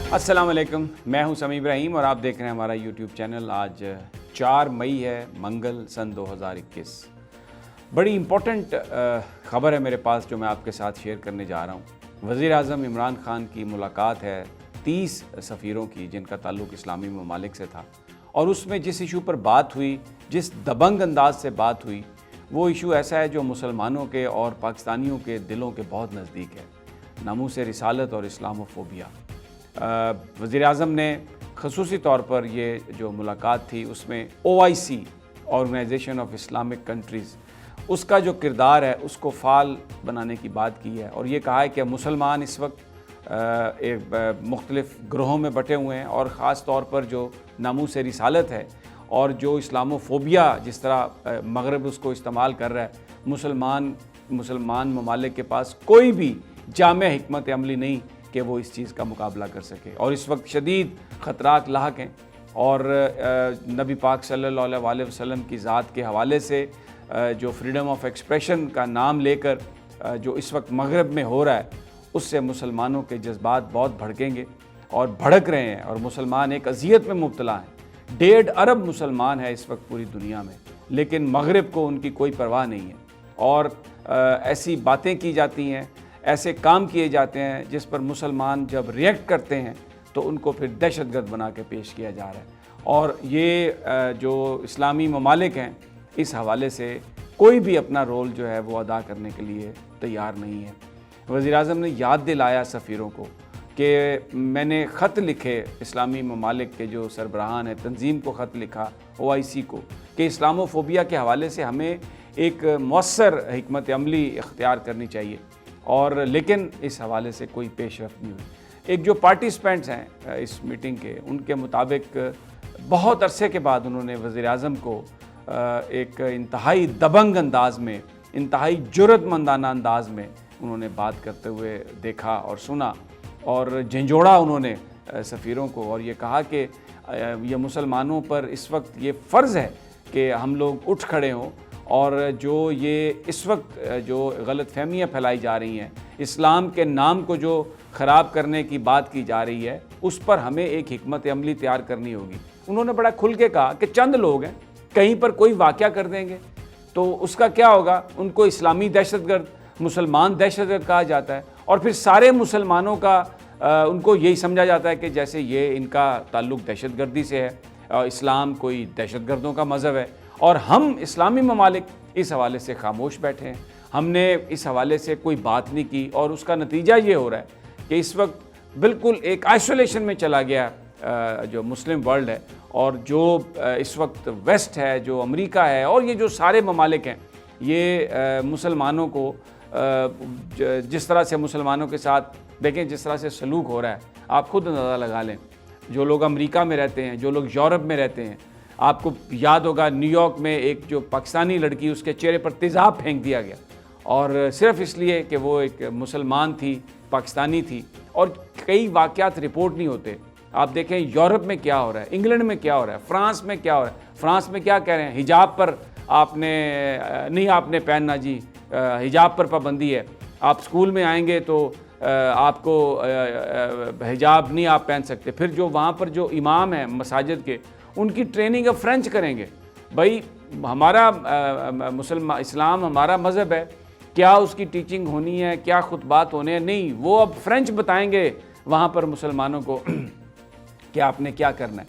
अस्सलाम वालेकुम, मैं हूं समी इब्राहिम और आप देख रहे हैं हमारा यूट्यूब चैनल। आज 4 मई है, मंगल, सन 2021। बड़ी इम्पोर्टेंट ख़बर है मेरे पास जो मैं आपके साथ शेयर करने जा रहा हूं। वज़ीर आज़म इमरान ख़ान की मुलाकात है 30 सफ़ीरों की जिनका ताल्लुक़ इस्लामी ममालिक से था, और उसमें जिस इशू पर बात हुई, जिस दबंग अंदाज से बात हुई, वो इशू ऐसा है जो मुसलमानों के और पाकिस्तानियों के दिलों के बहुत नज़दीक है। नामूस रिसालत और इस्लामोफोबिया। वज़ीर आज़म ने ख़ुसूसी तौर पर ये जो मुलाकात थी उसमें OIC, organisation of Islamic countries, उसका जो किरदार है उसको फ़ाल बनाने की बात की है, और ये कहा है कि मुसलमान इस वक्त एक मुख्तलिफ़ ग्रोहों में बटे हुए हैं, और ख़ास तौर पर जो नामूस रिसालत है और जो इस्लामोफोबिया जिस तरह मगरब उसको इस्तेमाल कर रहा है, मुसलमान ममालिक के पास कोई भी जामे हिकमत अमली नहीं कि वो इस चीज़ का मुकाबला कर सके। और इस वक्त शदीद ख़तरात लाहक हैं, और नबी पाक सल्लल्लाहु अलैहि वसल्लम की ज़ात के हवाले से जो फ्रीडम ऑफ एक्सप्रेशन का नाम लेकर जो इस वक्त मगरब में हो रहा है, उससे मुसलमानों के जज्बात बहुत भड़केंगे और भड़क रहे हैं, और मुसलमान एक अज़ियत में मुब्तला हैं। 1.5 अरब मुसलमान है इस वक्त पूरी दुनिया में, लेकिन मगरब को उनकी कोई परवाह नहीं है, और ऐसी बातें की जाती हैं, ऐसे काम किए जाते हैं जिस पर मुसलमान जब रिएक्ट करते हैं तो उनको फिर दहशतगर्द बना के पेश किया जा रहा है। और ये जो इस्लामी ममालिक हैं, इस हवाले से कोई भी अपना रोल जो है वो अदा करने के लिए तैयार नहीं है। वज़ीर आज़म ने याद दिलाया सफ़ीरों को कि मैंने ख़त लिखे इस्लामी ममालिक के जो सरबराहान हैं, तंजीम को ख़त लिखा OIC को, कि इस्लामोफोबिया के हवाले से हमें एक मौसर हिकमत अमली इख्तियार करनी चाहिए, और लेकिन इस हवाले से कोई पेशरफ्त नहीं हुई। एक जो पार्टिसिपेंट्स हैं इस मीटिंग के, उनके मुताबिक बहुत अरसे के बाद उन्होंने वज़ीर आज़म को एक इंतहाई दबंग अंदाज़ में, इंतहाई जुर्रतमंदाना अंदाज़ में उन्होंने बात करते हुए देखा और सुना, और झंझोड़ा उन्होंने सफ़ीरों को, और ये कहा कि ये मुसलमानों पर इस वक्त ये फ़र्ज़ है कि हम लोग उठ खड़े हों, और जो ये इस वक्त जो गलतफहमियाँ फैलाई जा रही हैं, इस्लाम के नाम को जो ख़राब करने की बात की जा रही है, उस पर हमें एक हिकमत अमली तैयार करनी होगी। उन्होंने बड़ा खुल के कहा कि चंद लोग हैं, कहीं पर कोई वाक़या कर देंगे तो उसका क्या होगा, उनको इस्लामी दहशतगर्द, मुसलमान दहशतगर्द कहा जाता है, और फिर सारे मुसलमानों का उनको यही समझा जाता है कि जैसे ये इनका ताल्लुक़ दहशतगर्दी से है, इस्लाम कोई दहशतगर्दों का मज़हब है, और हम इस्लामी ममालिक इस हवाले से खामोश बैठे हैं। हमने इस हवाले से कोई बात नहीं की, और उसका नतीजा ये हो रहा है कि इस वक्त बिल्कुल एक आइसोलेशन में चला गया जो मुस्लिम वर्ल्ड है, और जो इस वक्त वेस्ट है, जो अमेरिका है, और ये जो सारे ममालिक हैं, ये मुसलमानों को जिस तरह से मुसलमानों के साथ देखें, जिस तरह से सलूक हो रहा है, आप खुद अंदाज़ा लगा लें। जो लोग अमेरिका में रहते हैं, जो लोग यूरोप में रहते हैं, आपको याद होगा न्यूयॉर्क में एक जो पाकिस्तानी लड़की, उसके चेहरे पर तेज़ाब फेंक दिया गया, और सिर्फ़ इसलिए कि वो एक मुसलमान थी, पाकिस्तानी थी, और कई वाक़यात रिपोर्ट नहीं होते। आप देखें यूरोप में क्या हो रहा है, इंग्लैंड में क्या हो रहा है, फ्रांस में क्या हो रहा है। फ्रांस में क्या कह रहे हैं, हिजाब पर आपने पहनना जी, हिजाब पर पाबंदी है, आप स्कूल में आएंगे तो आपको हिजाब नहीं आप पहन सकते। फिर जो वहाँ पर जो इमाम हैं मसाजिद के, उनकी ट्रेनिंग अब फ्रेंच करेंगे। भाई, हमारा इस्लाम हमारा मज़हब है, क्या उसकी टीचिंग होनी है, क्या खुतबात होने हैं, नहीं, वो अब फ्रेंच बताएंगे वहाँ पर मुसलमानों को कि आपने क्या करना है।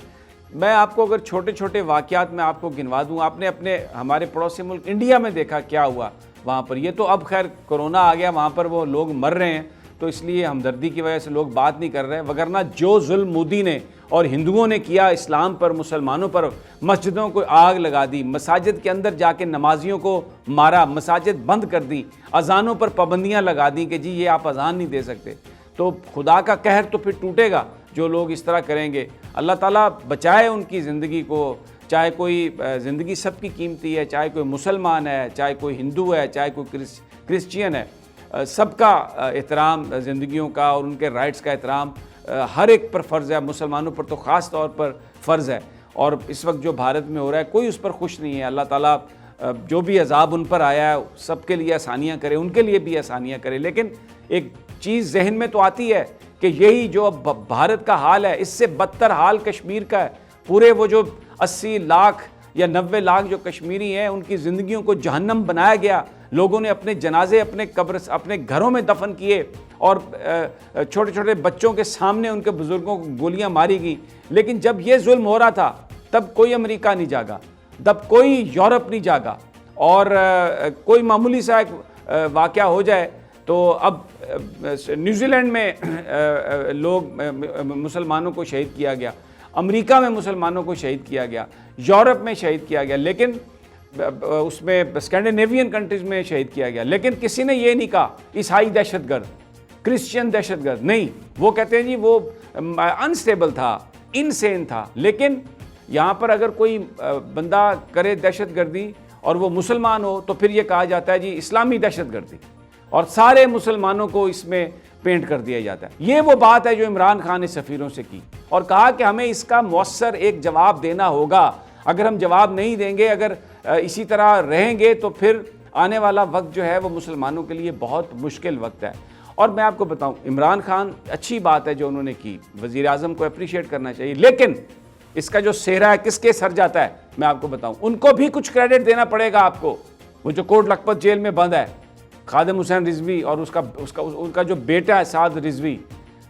मैं आपको अगर छोटे छोटे वाक़यात में आपको गिनवा दूँ, आपने हमारे पड़ोसी मुल्क इंडिया में देखा क्या हुआ वहाँ पर। ये तो अब खैर कोरोना आ गया, वहाँ पर वो लोग मर रहे हैं, तो इसलिए हमदर्दी की वजह से लोग बात नहीं कर रहे हैं, वगरना जो जुल्म मोदी ने और हिंदुओं ने किया इस्लाम पर, मुसलमानों पर, मस्जिदों को आग लगा दी, मसाजिद के अंदर जाके नमाजियों को मारा, मसाजिद बंद कर दी, अजानों पर पाबंदियाँ लगा दी कि जी ये आप अजान नहीं दे सकते, तो खुदा का कहर तो फिर टूटेगा जो लोग इस तरह करेंगे। अल्लाह ताला बचाए उनकी ज़िंदगी को, चाहे कोई ज़िंदगी सबकी कीमती है, चाहे कोई मुसलमान है, चाहे कोई हिंदू है, चाहे कोई क्रिश्चियन है, सबका एहतराम ज़िंदगियों का और उनके राइट्स का एहतराम हर एक पर फ़र्ज़ है। मुसलमानों पर तो ख़ास तौर पर फ़र्ज़ है, और इस वक्त जो भारत में हो रहा है कोई उस पर खुश नहीं है। अल्लाह ताला जो भी अजाब उन पर आया है सबके लिए आसानियाँ करे, उनके लिए भी आसानियाँ करे। लेकिन एक चीज़ जहन में तो आती है कि यही जो अब भारत का हाल है, इससे बदतर हाल कश्मीर का है। पूरे वो जो 80 लाख या 90 लाख जो कश्मीरी हैं, उनकी ज़िंदगियों को जहन्नम बनाया गया। लोगों ने अपने जनाजे अपने घरों में दफन किए और छोटे छोटे बच्चों के सामने उनके बुज़ुर्गों को गोलियां मारी गई। लेकिन जब ये जुल्म हो रहा था तब कोई अमेरिका नहीं जागा, तब कोई यूरोप नहीं जागा, और कोई मामूली सा एक वाक़या हो जाए तो अब न्यूजीलैंड में लोग मुसलमानों को शहीद किया गया, अमेरिका में मुसलमानों को शहीद किया गया, यूरोप में शहीद किया गया, लेकिन उसमें स्कैंडिनेवियन कंट्रीज़ में शहीद किया गया। लेकिन किसी ने ये नहीं कहा ईसाई दहशतगर्द, क्रिश्चियन दहशतगर्द, नहीं। वो कहते हैं जी वो अनस्टेबल था, इनसेन था। लेकिन यहाँ पर अगर कोई बंदा करे दहशतगर्दी और वो मुसलमान हो तो फिर ये कहा जाता है जी इस्लामी दहशतगर्दी, और सारे मुसलमानों को इसमें पेंट कर दिया जाता है। ये वो बात है जो इमरान खान ने सफ़ीरों से की और कहा कि हमें इसका मौसर एक जवाब देना होगा। अगर हम जवाब नहीं देंगे, अगर इसी तरह रहेंगे तो फिर आने वाला वक्त जो है वो मुसलमानों के लिए बहुत मुश्किल वक्त है। और मैं आपको बताऊं, इमरान खान अच्छी बात है जो उन्होंने की, वज़ीर आज़म को अप्रिशिएट करना चाहिए, लेकिन इसका जो सेहरा है किसके सर जाता है मैं आपको बताऊं। उनको भी कुछ क्रेडिट देना पड़ेगा आपको। वो जो कोट लखपत जेल में बंद है खादिम हुसैन रिजवी और उसका जो बेटा है साद रिजवी,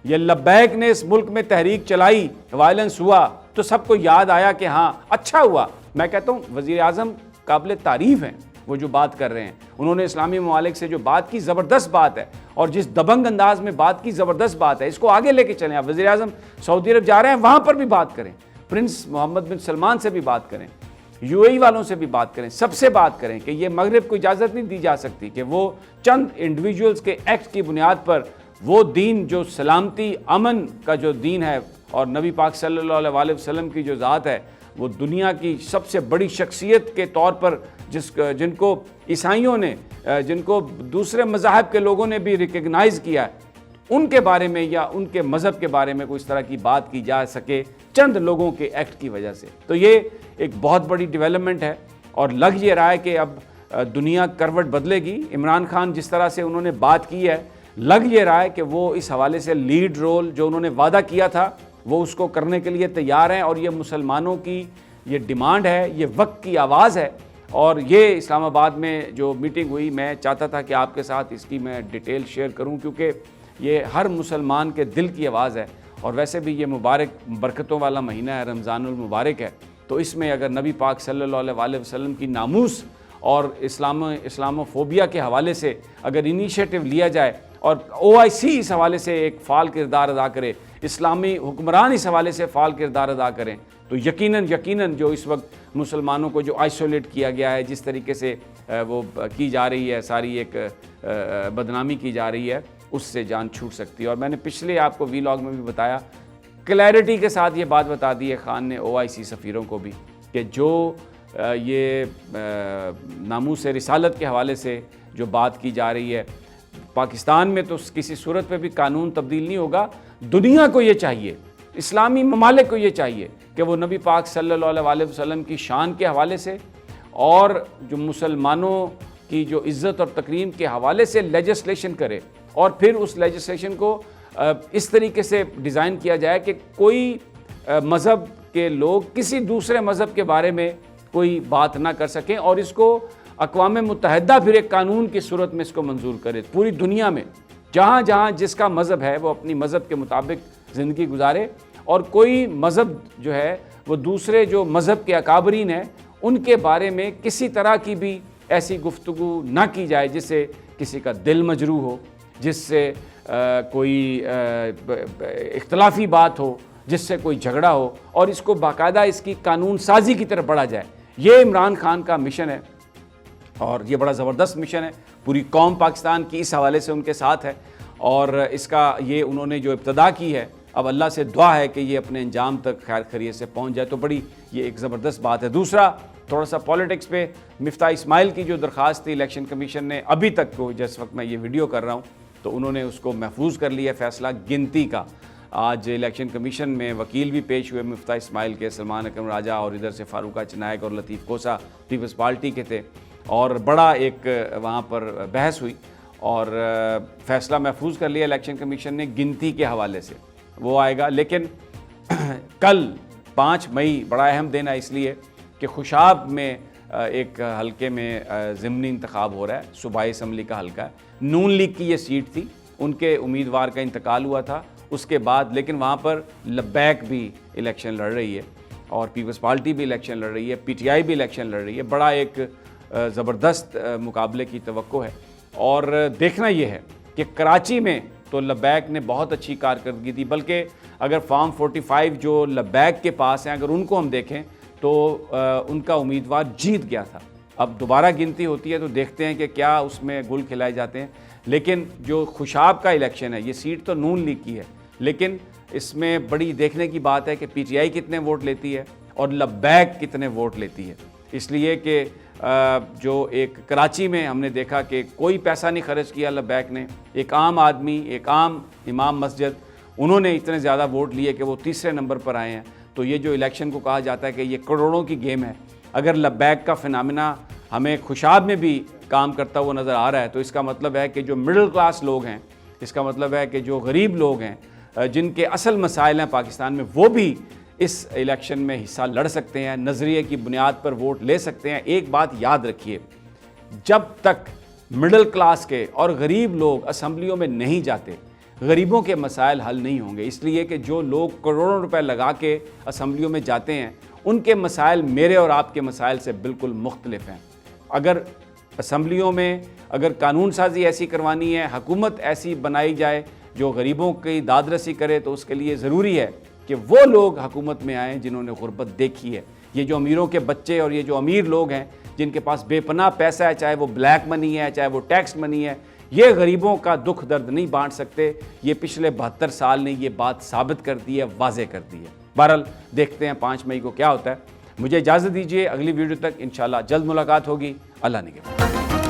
ये लब्बैक ने इस मुल्क में तहरीक चलाई, वायलेंस हुआ तो सबको याद आया कि हाँ अच्छा हुआ। मैं कहता हूँ वज़ीर आज़म काबिल तारीफ़ हैं वो जो बात कर रहे हैं। उन्होंने इस्लामी ममालिक से जो बात की ज़बरदस्त बात है, और जिस दबंग अंदाज में बात की ज़बरदस्त बात है, इसको आगे लेके चलें। आप वज़ीर आज़म सऊदी अरब जा रहे हैं, वहाँ पर भी बात करें, प्रिंस मोहम्मद बिन सलमान से भी बात करें, यूएई वालों से भी बात करें, सबसे बात करें कि ये मगरिब को इजाज़त नहीं दी जा सकती कि वो चंद इंडिविजुअल्स के एक्ट की बुनियाद पर वो दीन जो सलामती अमन का जो दीन है और नबी पाक सल्लल्लाहु अलैहि वसल्लम की जो ज़ात है वो दुनिया की सबसे बड़ी शख्सियत के तौर पर जिनको ईसाइयों ने, जिनको दूसरे मज़ाहब के लोगों ने भी रिकग्नाइज़ किया है, उनके बारे में या उनके मज़हब के बारे में कोई इस तरह की बात की जा सके चंद लोगों के एक्ट की वजह से, तो ये एक बहुत बड़ी डेवलपमेंट है। और लग ये रहा है कि अब दुनिया करवट बदलेगी। इमरान खान जिस तरह से उन्होंने बात की है, लग ये रहा है कि वो इस हवाले से लीड रोल जो उन्होंने वादा किया था वो उसको करने के लिए तैयार हैं। और ये मुसलमानों की ये डिमांड है, ये वक्त की आवाज़ है। और ये इस्लामाबाद में जो मीटिंग हुई, मैं चाहता था कि आपके साथ इसकी मैं डिटेल शेयर करूं, क्योंकि ये हर मुसलमान के दिल की आवाज़ है। और वैसे भी ये मुबारक बरकतों वाला महीना है, रमज़ानुल मुबारक है, तो इसमें अगर नबी पाक सल्लल्लाहु अलैहि वसल्लम की नामूस और इस्लामोफोबिया के हवाले से अगर इनिशिएटिव लिया जाए और OIC इस हवाले से एक फ़ाल किरदार अदा करे, इस्लामी हुक्मरान इस हवाले से फ़ाल किरदार अदा करें, तो यकीनन जो इस वक्त मुसलमानों को जो आइसोलेट किया गया है, जिस तरीके से वो की जा रही है, सारी एक बदनामी की जा रही है, उससे जान छूट सकती है। और मैंने पिछले आपको वीलॉग में भी बताया, क्लैरिटी के साथ ये बात बता दी है खान ने OIC सफ़ीरों को भी कि जो ये नामूस रिसालत के हवाले से जो बात की जा रही है, पाकिस्तान में तो किसी सूरत पे भी कानून तब्दील नहीं होगा। दुनिया को ये चाहिए, इस्लामी ममालिक को ये चाहिए कि वो नबी पाक सल्लल्लाहु अलैहि वसल्लम की शान के हवाले से और जो मुसलमानों की जो इज़्ज़त और तकरीम के हवाले से लेजिस्लेशन करे, और फिर उस लेजिस्लेशन को इस तरीके से डिज़ाइन किया जाए कि कोई मज़हब के लोग किसी दूसरे मज़हब के बारे में कोई बात ना कर सकें, और इसको अक़वाम मुत्तहिदा फिर एक कानून की सूरत में इसको मंजूर करे। पूरी दुनिया में जहाँ जहाँ जिसका मज़हब है वो अपनी मज़हब के मुताबिक ज़िंदगी गुजारे, और कोई मज़हब जो है वो दूसरे जो मज़हब के अकाबरीन हैं उनके बारे में किसी तरह की भी ऐसी गुफ्तगू ना की जाए जिससे किसी का दिल मजरूह हो, जिससे कोई इख्तलाफी बात हो, जिससे कोई झगड़ा हो, और इसको बाकायदा इसकी कानून साजी की तरफ बढ़ा जाए। ये इमरान खान का मिशन है और ये बड़ा ज़बरदस्त मिशन है। पूरी कौम पाकिस्तान की इस हवाले से उनके साथ है, और इसका ये उन्होंने जो इब्तदा की है, अब अल्लाह से दुआ है कि ये अपने अंजाम तक खैर खैरियत से पहुँच जाए, तो बड़ी ये एक ज़बरदस्त बात है। दूसरा, थोड़ा सा पॉलिटिक्स पे, मिफ्ता इस्माइल की जो दरख्वास्त थी इलेक्शन कमीशन ने अभी तक को, जिस वक्त मैं ये वीडियो कर रहा हूँ, तो उन्होंने उसको महफूज कर लिया फ़ैसला गिनती का। आज इलेक्शन कमीशन में वकील भी पेश हुए मिफ्ता इस्माइल के, सलमान अकरम राजा और इधर से फारूक नायक और लतीफ़ कोसा पीपल्स पार्टी के थे, और बड़ा एक वहाँ पर बहस हुई और फ़ैसला महफूज कर लिया इलेक्शन कमीशन ने गिनती के हवाले से, वो आएगा। लेकिन कल 5 मई बड़ा अहम दिन है, इसलिए कि खुशाब में एक हलके में ज़िमनी इंतखाब हो रहा है, सूबाई असम्बली का हलका है। नून लीग की ये सीट थी, उनके उम्मीदवार का इंतकाल हुआ था उसके बाद, लेकिन वहाँ पर लब्बैक भी इलेक्शन लड़ रही है और पीपल्स पार्टी भी इलेक्शन लड़ रही है, PTI भी इलेक्शन लड़ रही है। बड़ा एक ज़बरदस्त मुकाबले की तवक्को है और देखना ये है कि कराची में तो लब्बैक ने बहुत अच्छी कारकर्दगी दी, बल्कि अगर फॉर्म 45 जो लब्बैक के पास हैं अगर उनको हम देखें तो उनका उम्मीदवार जीत गया था। अब दोबारा गिनती होती है तो देखते हैं कि क्या उसमें गुल खिलाए जाते हैं। लेकिन जो खुशाब का इलेक्शन है, ये सीट तो नून लीग की है, लेकिन इसमें बड़ी देखने की बात है कि PTI कितने वोट लेती है और लब्बैक कितने वोट लेती है। इसलिए कि जो एक कराची में हमने देखा कि कोई पैसा नहीं खर्च किया लब्बैक ने, एक आम आदमी, एक आम इमाम मस्जिद, उन्होंने इतने ज़्यादा वोट लिए कि वो तीसरे नंबर पर आए हैं। तो ये जो इलेक्शन को कहा जाता है कि ये करोड़ों की गेम है, अगर लब्बैक का फिनामिना हमें खुशाब में भी काम करता हुआ नज़र आ रहा है तो इसका मतलब है कि जो मिडिल क्लास लोग हैं, इसका मतलब है कि जो गरीब लोग हैं, जिनके असल मसाइल हैं पाकिस्तान में, वो भी इस इलेक्शन में हिस्सा लड़ सकते हैं, नज़रिए की बुनियाद पर वोट ले सकते हैं। एक बात याद रखिए, जब तक मिडिल क्लास के और गरीब लोग असम्बलियों में नहीं जाते, गरीबों के मसाइल हल नहीं होंगे। इसलिए कि जो लोग करोड़ों रुपए लगा के असम्बलियों में जाते हैं, उनके मसाइल मेरे और आपके मसाइल से बिल्कुल मुख्तलिफ हैं। अगर असम्बलियों में अगर कानून साजी ऐसी करवानी है, हुकूमत ऐसी बनाई जाए जो गरीबों की दादरसी करे, तो उसके लिए ज़रूरी है कि वो लोग हुकूमत में आएँ जिन्होंने गुर्बत देखी है। ये जो अमीरों के बच्चे और ये जो अमीर लोग हैं जिनके पास बेपनाह पैसा है, चाहे वो ब्लैक मनी है, चाहे वो टैक्स मनी है, ये गरीबों का दुख दर्द नहीं बांट सकते। ये पिछले 72 साल ने ये बात साबित कर दी है, वाज़े कर दी है। बहरहाल देखते हैं 5 मई को क्या होता है। मुझे इजाज़त दीजिए, अगली वीडियो तक इंशाल्लाह जल्द मुलाकात होगी। अल्लाह निगहबान।